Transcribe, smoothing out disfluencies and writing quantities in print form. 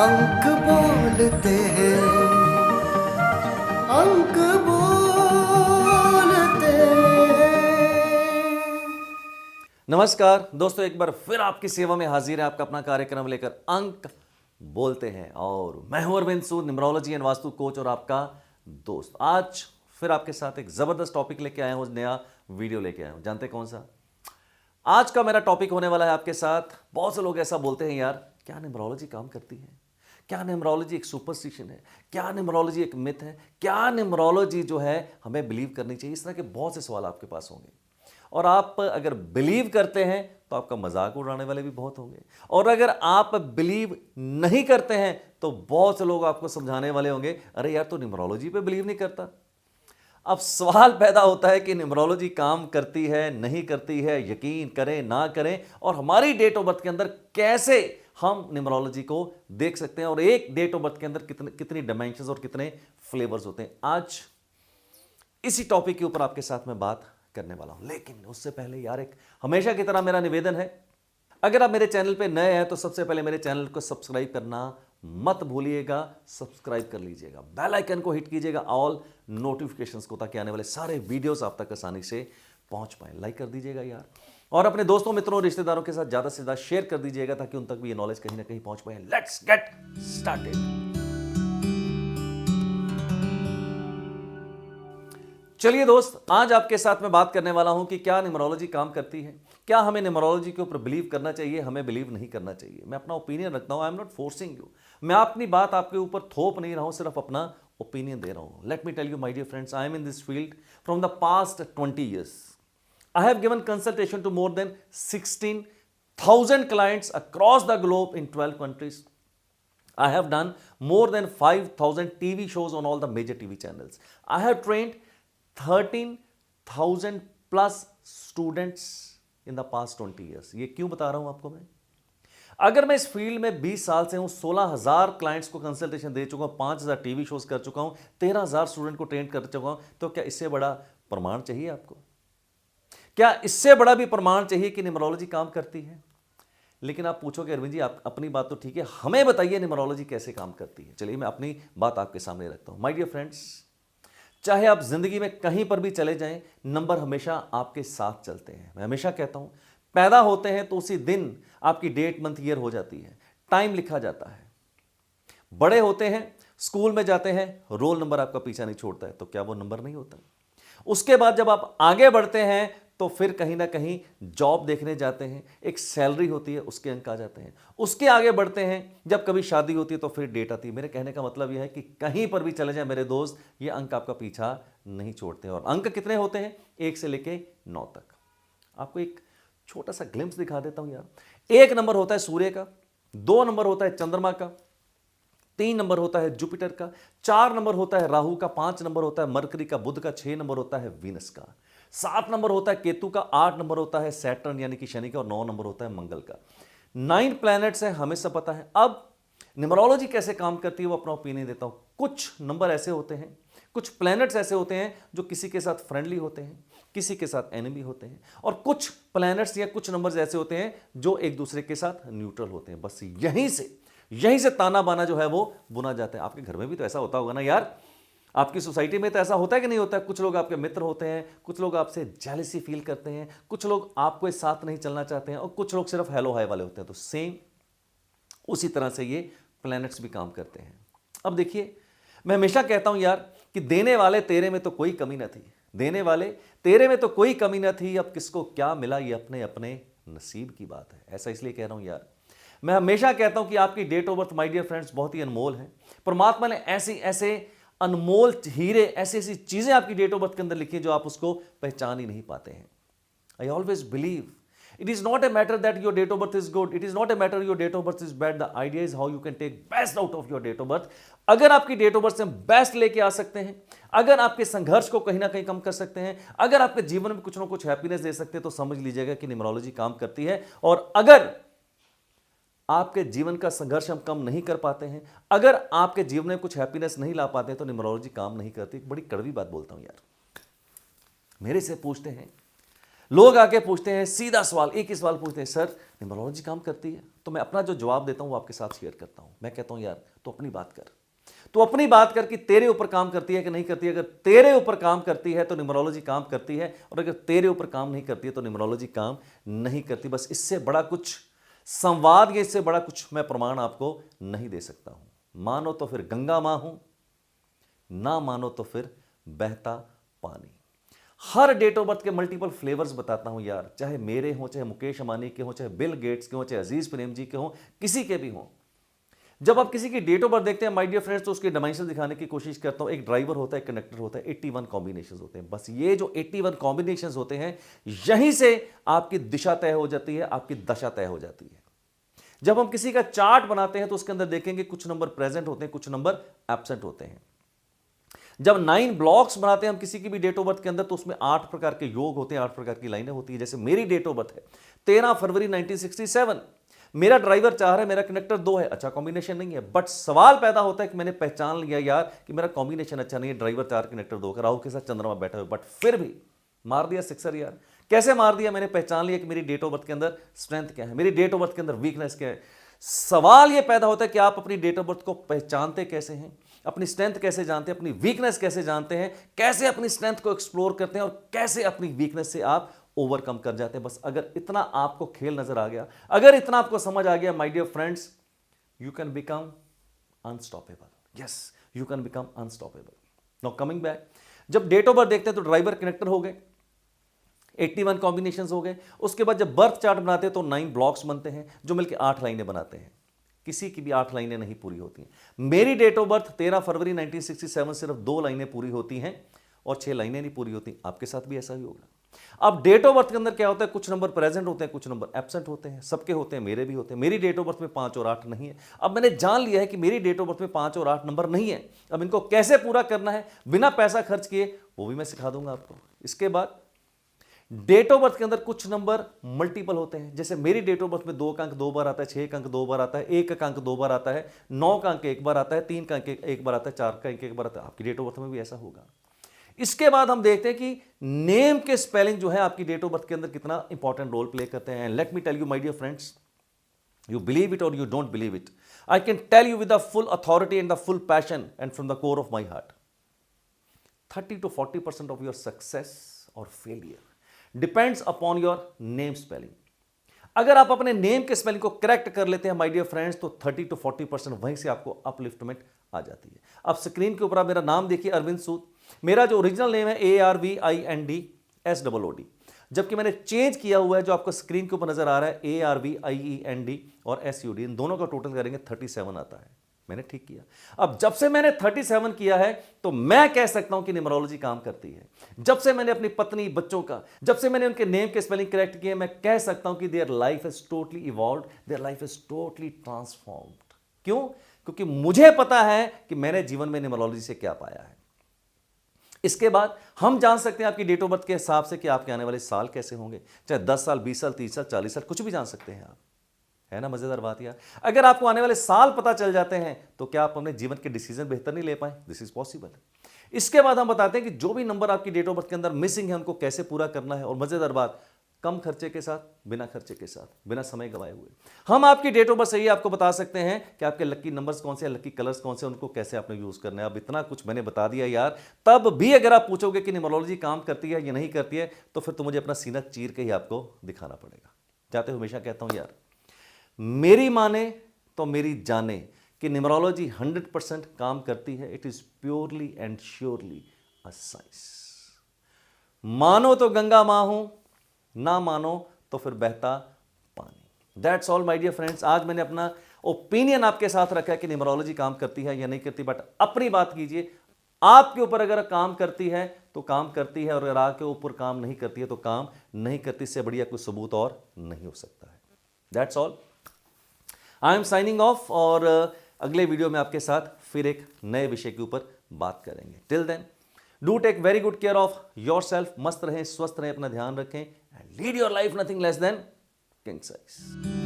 अंक बोलते हैं, अंक बोलते हैं। नमस्कार दोस्तों, एक बार फिर आपकी सेवा में हाजिर है आपका अपना कार्यक्रम लेकर अंक बोलते हैं। और मैं हूं अरविंद सूद, न्यूमरोलॉजी एंड वास्तु कोच और आपका दोस्त। आज फिर आपके साथ एक जबरदस्त टॉपिक लेके आया हूं, नया वीडियो लेके आया हूं। जानते कौन सा? आज का मेरा टॉपिक होने वाला है आपके साथ। बहुत से लोग ऐसा बोलते हैं, यार क्या न्यूमरोलॉजी काम करती है? क्या न्यूमरोलॉजी एक सुपरस्टिशन है? क्या न्यूमरोलॉजी एक मिथ है? क्या न्यूमरोलॉजी जो है हमें बिलीव करनी चाहिए? इस तरह के बहुत से सवाल आपके पास होंगे। और आप अगर बिलीव करते हैं तो आपका मजाक उड़ाने वाले भी बहुत होंगे, और अगर आप बिलीव नहीं करते हैं तो बहुत से लोग आपको समझाने वाले होंगे, अरे यार तो न्यूमरोलॉजी पे बिलीव नहीं करता। अब सवाल पैदा होता है कि न्यूमरोलॉजी काम करती है नहीं करती है, यकीन करें ना करें, और हमारी डेट ऑफ बर्थ के अंदर कैसे हम न्यूमरोलॉजी को देख सकते हैं, और एक डेट ऑफ बर्थ के अंदर कितनी डायमेंशंस और कितने फ्लेवर्स होते हैं। आज इसी टॉपिक के ऊपर आपके साथ मैं बात करने वाला हूं। लेकिन उससे पहले यार, एक हमेशा की तरह मेरा निवेदन है, अगर आप मेरे चैनल पे नए हैं तो सबसे पहले मेरे चैनल को सब्सक्राइब करना मत भूलिएगा। सब्सक्राइब कर लीजिएगा, बेल आइकन को हिट कीजिएगा, ऑल नोटिफिकेशंस को, ताकि आने वाले सारे वीडियोस आप तक आसानी से पहुंच पाए। लाइक कर दीजिएगा यार, और अपने दोस्तों मित्रों रिश्तेदारों के साथ ज्यादा से ज्यादा शेयर कर दीजिएगा, ताकि उन तक भी ये नॉलेज कहीं ना कहीं पहुंच पाए। Let's get started. चलिए दोस्त, आज आपके साथ मैं बात करने वाला हूं कि क्या न्यूमरोलॉजी काम करती है, क्या हमें न्यूमरोलॉजी के ऊपर बिलीव करना चाहिए, हमें बिलीव नहीं करना चाहिए। मैं अपना ओपिनियन रखता हूं, I am not forcing you. मैं अपनी बात आपके ऊपर थोप नहीं रहा हूं, सिर्फ अपना ओपिनियन दे रहा हूं। Let me tell you my dear friends, I am in this field from the past 20 years. I have given consultation to more than 16,000 clients across the globe in 12 countries. I have done more than 5,000 TV shows on all the major TV channels. I have trained 13,000 plus students in the past 20 years. ये क्यों बता रहा हूं आपको मैं? अगर मैं इस फील्ड में 20 साल से हूं, 16,000 क्लाइंट्स को कंसल्टेशन दे चुका हूं, 5,000 टीवी शोज कर चुका हूं, 13,000 स्टूडेंट को ट्रेन कर चुका हूं, तो क्या इससे बड़ा प्रमाण चाहिए आपको? क्या इससे बड़ा भी प्रमाण चाहिए कि न्यूमरोलॉजी काम करती है? लेकिन आप पूछोगे, अरविंद जी आप अपनी बात तो ठीक है, हमें बताइए न्यूमरोलॉजी कैसे काम करती है। चलिए मैं अपनी बात आपके सामने रखता हूं। माय डियर फ्रेंड्स, चाहे आप जिंदगी में कहीं पर भी चले जाएं, नंबर हमेशा आपके साथ चलते हैं। मैं हमेशा कहता हूं, पैदा होते हैं तो उसी दिन आपकी डेट मंथ ईयर हो जाती है, टाइम लिखा जाता है। बड़े होते हैं, स्कूल में जाते हैं, रोल नंबर आपका पीछा नहीं छोड़ता है, तो क्या वो नंबर नहीं होता? उसके बाद जब आप आगे बढ़ते हैं तो फिर कहीं ना कहीं जॉब देखने जाते हैं, एक सैलरी होती है, उसके अंक आ जाते हैं। उसके आगे बढ़ते हैं, जब कभी शादी होती है तो फिर डेट आती है। मेरे कहने का मतलब यह है कि कहीं पर भी चले जाए मेरे दोस्त, ये अंक आपका पीछा नहीं छोड़ते। और अंक कितने होते हैं? 1 से लेके 9 तक। आपको एक छोटा सा ग्लिम्स दिखा देता हूं यार। 1 नंबर होता है सूर्य का, 2 नंबर होता है चंद्रमा का, 3 नंबर होता है जुपिटर का, 4 नंबर होता है राहु का, 5 नंबर होता है मरकरी का, बुध का, 6 नंबर होता है वीनस का, 7 नंबर होता है केतु का, 8 नंबर होता है सैटर्न यानी कि शनि का, और 9 नंबर होता है मंगल का। 9 प्लैनेट्स है, हमें सब पता है। अब न्यूमरोलॉजी कैसे काम करती है वो अपना ओपिनियन देता हूं। कुछ नंबर ऐसे होते हैं, कुछ प्लैनेट्स ऐसे होते हैं जो किसी के साथ फ्रेंडली होते हैं, किसी के साथ एनिमी होते हैं, और कुछ प्लैनेट्स या कुछ नंबर्स ऐसे होते हैं जो एक दूसरे के साथ न्यूट्रल होते हैं। बस यहीं से ताना बाना जो है वो बुना जाता है। आपके घर में भी तो ऐसा होता होगा ना यार, आपकी सोसाइटी में तो ऐसा होता है कि नहीं होता है? कुछ लोग आपके मित्र होते हैं, कुछ लोग आपसे जेलसी फील करते हैं, कुछ लोग आपको साथ नहीं चलना चाहते हैं, और कुछ लोग सिर्फ हेलो हाय वाले होते हैं। तो सेम उसी तरह से ये प्लैनेट्स भी काम करते हैं। अब देखिए, मैं हमेशा कहता हूं यार कि देने वाले तेरे में तो कोई कमी न थी, देने वाले तेरे में तो कोई कमी न थी, अब किसको क्या मिला ये अपने अपने नसीब की बात है। ऐसा इसलिए कह रहा हूं यार, मैं हमेशा कहता हूं कि आपकी date of birth my dear friends बहुत ही अनमोल है। परमात्मा ने ऐसे अनमोल हीरे, ऐसी चीजें आपकी डेट ऑफ बर्थ के अंदर लिखी है जो आप उसको पहचान ही नहीं पाते हैं। I always believe it is not a matter that your date of birth is good, it is not a matter your date of birth is bad, the idea is how you can take best out of your date of birth. अगर आपकी date of birth से best लेके आ सकते हैं, अगर आपके संघर्ष को कहीं ना कहीं कम कर सकते हैं, अगर आपके जीवन में कुछ ना कुछ हैप्पीनेस दे सकते हैं, तो समझ लीजिएगा कि न्यूमरोलॉजी काम करती है। और अगर आपके जीवन का संघर्ष हम कम नहीं कर पाते हैं, अगर आपके जीवन में कुछ हैप्पीनेस नहीं ला पाते हैं, तो न्यूमरोलॉजी काम नहीं करती। बड़ी कड़वी बात बोलता हूं यार। मेरे से पूछते हैं लोग, आके पूछते हैं सीधा सवाल, एक ही सवाल पूछते हैं, सर न्यूमरोलॉजी काम करती है? तो मैं अपना जो जवाब देता हूं वो आपके साथ शेयर करता हूं। मैं कहता हूं यार तो अपनी बात कर, तो अपनी बात कर कि तेरे ऊपर काम करती है कि नहीं करती है। अगर तेरे ऊपर काम करती है तो न्यूमरोलॉजी काम करती है, और अगर तेरे ऊपर काम नहीं करती है तो न्यूमरोलॉजी काम नहीं करती। बस इससे बड़ा कुछ संवाद या इससे बड़ा कुछ मैं प्रमाण आपको नहीं दे सकता हूं। मानो तो फिर गंगा मां हूं, ना मानो तो फिर बहता पानी। हर डेट ऑफ बर्थ के मल्टीपल फ्लेवर्स बताता हूं यार, चाहे मेरे हों, चाहे मुकेश अंबानी के हों, चाहे बिल गेट्स के हों, चाहे अजीज प्रेम जी के हों, किसी के भी हों। जब आप किसी की डेट ऑफ बर्थ देखते हैं माय डियर फ्रेंड्स, तो उसके डायमेंशन दिखाने की कोशिश करता हूं। एक ड्राइवर होता है, कंडक्टर होता है, 81 कॉम्बिनेशन होते हैं। बस ये जो 81 कॉम्बिनेशन होते हैं, यहीं से आपकी दिशा तय हो जाती है, आपकी दशा तय हो जाती है। जब हम किसी का चार्ट बनाते हैं तो उसके अंदर देखेंगे कुछ नंबर प्रेजेंट होते हैं, कुछ नंबर एब्सेंट होते हैं। जब 9 ब्लॉक्स बनाते हैं हम किसी की भी डेट ऑफ बर्थ के अंदर, तो उसमें 8 प्रकार के योग होते हैं, 8 प्रकार की लाइनें होती है। जैसे मेरी डेट ऑफ बर्थ है 13 फरवरी 1967, मेरा ड्राइवर 4 है, मेरा कनेक्टर 2 है। अच्छा कॉम्बिनेशन नहीं है, बट सवाल पैदा होता है कि मैंने पहचान लिया यार कि मेरा कॉम्बिनेशन अच्छा नहीं है, ड्राइवर 4 कनेक्टर 2 का, राहु के साथ चंद्रमा बैठा हुआ, बट फिर भी मार दिया सिक्सर यार। कैसे मार दिया? मैंने पहचान लिया कि मेरी डेट ऑफ बर्थ के अंदर स्ट्रेंथ क्या है, मेरी डेट ऑफ बर्थ के अंदर वीकनेस क्या है। सवाल यह पैदा होता है कि आप अपनी डेट ऑफ बर्थ को पहचानते कैसे हैं, अपनी स्ट्रेंथ कैसे जानते हैं, अपनी वीकनेस कैसे जानते हैं, कैसे अपनी स्ट्रेंथ को एक्सप्लोर करते हैं, और कैसे अपनी वीकनेस से आप ओवरकम कर जाते हैं। बस अगर इतना आपको खेल नजर आ गया, अगर इतना आपको समझ आ गया my dear friends, you can become unstoppable. Yes, you can become unstoppable. Now coming back, जब डेट ऑफ बर्थ देखते हैं तो ड्राइवर कनेक्टर हो गए, 81 कॉम्बिनेशन हो गए। उसके बाद जब बर्थ चार्ट बनाते हैं तो 9 ब्लॉक्स बनते हैं जो मिलकर 8 लाइनें बनाते हैं। किसी की भी 8 लाइनें नहीं पूरी होती हैं। मेरी डेट ऑफ बर्थ 13 फरवरी 1967, सिर्फ 2 लाइनें पूरी होती हैं और 6 लाइनें नहीं पूरी होती। आपके साथ भी ऐसा ही होगा। अब डेट ऑफ बर्थ के अंदर क्या होता है, कुछ नंबर प्रेजेंट होते हैं, कुछ नंबर एब्सेंट होते हैं। सबके होते हैं, मेरे भी होते हैं। मेरी डेट ऑफ बर्थ में 5 और 8 नहीं है। अब मैंने जान लिया है कि मेरी डेट ऑफ बर्थ में 5 और 8 नंबर नहीं है। अब इनको कैसे पूरा करना है बिना पैसा खर्च किए, वो भी मैं सिखा दूंगा आपको। इसके बाद डेट ऑफ बर्थ के अंदर कुछ नंबर मल्टीपल होते हैं। जैसे मेरी डेट ऑफ बर्थ में 2 का अंक 2 बार आता है, 6 का अंक 2 बार आता है, 1 का अंक 2 बार आता है, 9 का अंक 1 बार आता है, 3 का अंक 1 बार आता है, 4 का अंक 1 बार आता है। आपकी डेट ऑफ बर्थ में भी ऐसा होगा। इसके बाद हम देखते हैं कि नेम के स्पेलिंग जो है आपकी डेट ऑफ बर्थ के अंदर कितना इंपॉर्टेंट रोल प्ले करते हैं। Let me tell you my dear friends, you believe it or you don't believe it, I can tell you with the full authority and the full passion and from the core of my heart, 30 to 40% of your success or failure depends upon your name spelling. अगर आप अपने name के spelling को correct कर लेते हैं my dear friends, तो 30 to 40% वहीं से आपको अपलिफ्टमेंट आ जाती है। अब स्क्रीन के ऊपर आप मेरा नाम देखिए, अरविंद सूद। मेरा जो ओरिजिनल नेम है ARVINDSOOD, जबकि मैंने चेंज किया हुआ है, जो आपको स्क्रीन के ऊपर नजर आ रहा है ARVIEND और SUD, इन दोनों का टोटल करेंगे 37 आता है। मैंने ठीक किया। अब जब से मैंने 37 किया है तो मैं कह सकता हूं कि न्यूमरोलॉजी काम करती है। जब से मैंने अपनी पत्नी, बच्चों का, जब से मैंने उनके नेम के स्पेलिंग करेक्ट किए, मैं कह सकता हूं कि their life is totally evolved, their life is totally transformed. क्यों? क्योंकि मुझे पता है कि मैंने जीवन में न्यूमरोलॉजी से क्या पाया है। इसके बाद हम जान सकते हैं आपकी डेट ऑफ बर्थ के हिसाब से कि आपके आने वाले साल कैसे होंगे, चाहे 10 साल, 20 साल, 30 साल, 40 साल, कुछ भी जान सकते हैं आप। है ना मजेदार बात यार? अगर आपको आने वाले साल पता चल जाते हैं तो क्या आप अपने जीवन के डिसीजन बेहतर नहीं ले पाए? This is possible. इसके बाद हम बताते हैं कि जो भी नंबर आपकी डेट ऑफ बर्थ के अंदर मिसिंग है उनको कैसे पूरा करना है। और मजेदार बात, कम खर्चे के साथ, बिना खर्चे के साथ, बिना समय गवाए हुए हम आपकी डेट ऑफ बर्थ से ही आपको बता सकते हैं कि आपके लकी नंबर्स कौन से हैं, लकी कलर्स कौन से, उनको कैसे आपने यूज करना है। अब इतना कुछ मैंने बता दिया यार, तब भी अगर आप पूछोगे कि न्यूमरोलॉजी काम करती है या नहीं करती है, तो फिर तो मुझे अपना सीना चीर के ही आपको दिखाना पड़ेगा। जाते हुए हमेशा कहता हूं यार, मेरी माने तो मेरी जाने कि न्यूमरोलॉजी 100% काम करती है। It is purely and surely a science. मानो तो गंगा मां हूं, ना मानो तो फिर बहता पानी। That's all my dear friends. आज मैंने अपना ओपिनियन आपके साथ रखा है कि न्यूमरोलॉजी काम करती है या नहीं करती, बट अपनी बात कीजिए। आपके ऊपर अगर काम करती है तो काम करती है, और अगर आपके ऊपर काम नहीं करती है तो काम नहीं करती। इससे बढ़िया कोई सबूत और नहीं हो सकता है। That's all, I am signing off, और अगले वीडियो में आपके साथ फिर एक नए विषय के ऊपर बात करेंगे। Till then, do take very good care of yourself. मस्त रहें, स्वस्थ रहें, अपना ध्यान रखें, and lead your life nothing less than king size.